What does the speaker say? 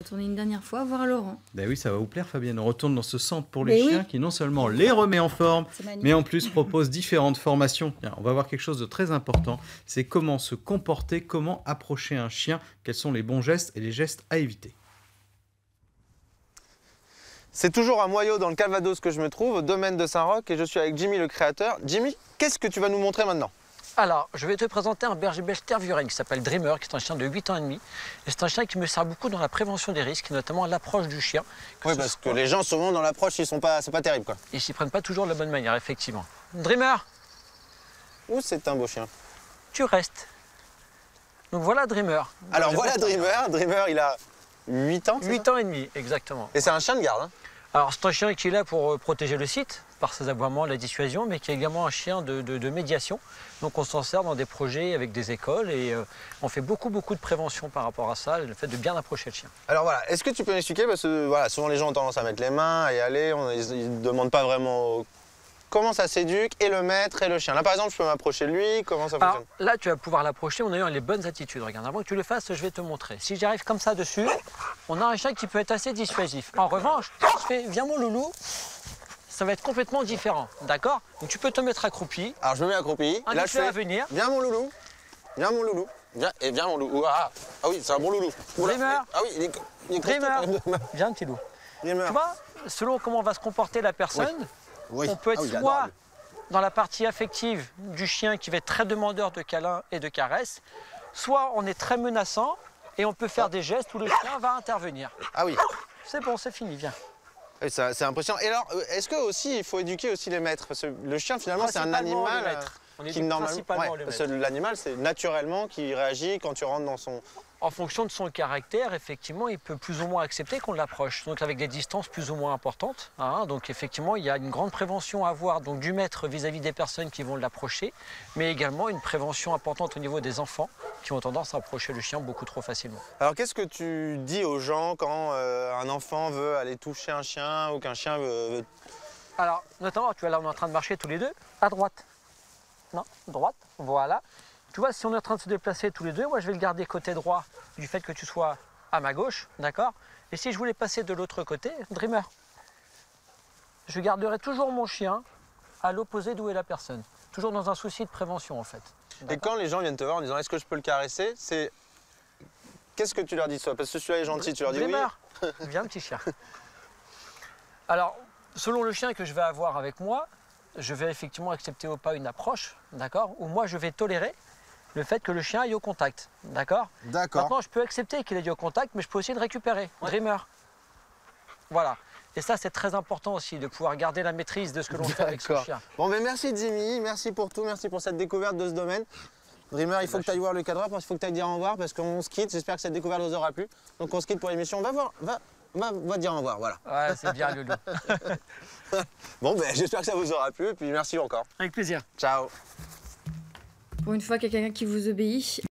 Tourner une dernière fois, voir Laurent. Ben oui, ça va vous plaire, Fabienne. On retourne dans ce centre pour Mais les oui. chiens qui non seulement les remet en forme, C'est magnifique. mais en plus propose différentes formations. Bien, on va voir quelque chose de très important, c'est comment se comporter, comment approcher un chien, quels sont les bons gestes et les gestes à éviter. C'est toujours à Moyaux, dans le Calvados, que je me trouve, au domaine de Saint-Roch, et je suis avec Jimmy, le créateur. Jimmy, qu'est-ce que tu vas nous montrer maintenant? Alors, je vais te présenter un berger belge tervuren qui s'appelle Dreamer, qui est un chien de 8 ans et demi. Et c'est un chien qui me sert beaucoup dans la prévention des risques, notamment à l'approche du chien. Oui, parce que les gens, souvent, dans l'approche, c'est pas terrible, quoi. Ils s'y prennent pas toujours de la bonne manière, effectivement. Dreamer, Ouh, c'est un beau chien. tu restes. Donc voilà Dreamer. Alors voilà Dreamer. Dreamer, il a 8 ans, c'est 8 ça ans et demi, exactement. Et c'est un chien de garde, hein. Alors c'est un chien qui est là pour protéger le site, par ses aboiements, la dissuasion, mais qui est également un chien de médiation. Donc on s'en sert dans des projets avec des écoles et on fait beaucoup de prévention par rapport à ça, le fait de bien approcher le chien. Alors voilà, est-ce que tu peux m'expliquer, parce que voilà, souvent les gens ont tendance à mettre les mains et aller, ils ne demandent pas vraiment comment ça s'éduque, et le maître et le chien. Là par exemple, je peux m'approcher de lui, comment ça Alors fonctionne? là tu vas pouvoir l'approcher en ayant les bonnes attitudes. Regarde, avant que tu le fasses, je vais te montrer. Si j'arrive comme ça dessus, on a un chien qui peut être assez dissuasif. En revanche, si je fais viens mon loulou, ça va être complètement différent, d'accord? Donc tu peux te mettre accroupi. Alors je me mets accroupi, et là je fais à venir. viens mon loulou, viens mon loulou, viens mon loulou. Ah oui, c'est un bon loulou. Dreamer. Ah oui, il est costaud Dreamer, quand même. viens petit loup. Dreamer. Tu vois, selon comment va se comporter la personne, Oui. on peut être Ah oui, il est soit adorable. dans la partie affective du chien qui va être très demandeur de câlins et de caresses, soit on est très menaçant et on peut faire des gestes où le chien va intervenir. Ah oui. C'est bon, c'est fini, viens. Oui, c'est impressionnant. Et alors, est-ce que aussi il faut éduquer aussi les maîtres? Parce que le chien finalement c'est un Principalement animal le maître. On qui éduque normalement, principalement le parce que maître. l'animal c'est naturellement qui réagit quand tu rentres dans son. En fonction de son caractère, effectivement, il peut plus ou moins accepter qu'on l'approche, donc avec des distances plus ou moins importantes, hein. Donc effectivement, il y a une grande prévention à avoir donc, du maître vis-à-vis des personnes qui vont l'approcher, mais également une prévention importante au niveau des enfants qui ont tendance à approcher le chien beaucoup trop facilement. Alors qu'est-ce que tu dis aux gens quand un enfant veut aller toucher un chien ou qu'un chien veut... Alors, notamment, tu vois, là, on est en train de marcher tous les deux, à droite. Non, droite, voilà. Tu vois, si on est en train de se déplacer tous les deux, moi, je vais le garder côté droit du fait que tu sois à ma gauche, d'accord? Et si je voulais passer de l'autre côté, Dreamer, je garderai toujours mon chien à l'opposé d'où est la personne. Toujours dans un souci de prévention, en fait. Et quand les gens viennent te voir en disant est-ce que je peux le caresser, c'est... Qu'est-ce que tu leur dis toi? Parce que celui-là est gentil, tu leur dis Dreamer, oui. viens, petit chien. Alors, selon le chien que je vais avoir avec moi, je vais effectivement accepter ou pas une approche, d'accord? Ou moi, je vais tolérer le fait que le chien aille au contact, d'accord? D'accord. Maintenant, je peux accepter qu'il aille au contact, mais je peux aussi le récupérer. Dreamer. Voilà. Et ça, c'est très important aussi, de pouvoir garder la maîtrise de ce que l'on fait avec son D'accord. chien. Bon, mais merci Jimmy, merci pour tout, merci pour cette découverte de ce domaine. Dreamer, il faut que tu ailles voir le cadreur, parce qu'il faut que tu ailles dire au revoir, parce qu'on se quitte. J'espère que cette découverte vous aura plu. Donc on se quitte pour l'émission. Va voir, va dire au revoir, voilà. Ouais, c'est bien, Loulou. Bon, ben j'espère que ça vous aura plu, et puis merci encore. Avec plaisir. Ciao. Pour une fois qu'il y a quelqu'un qui vous obéit.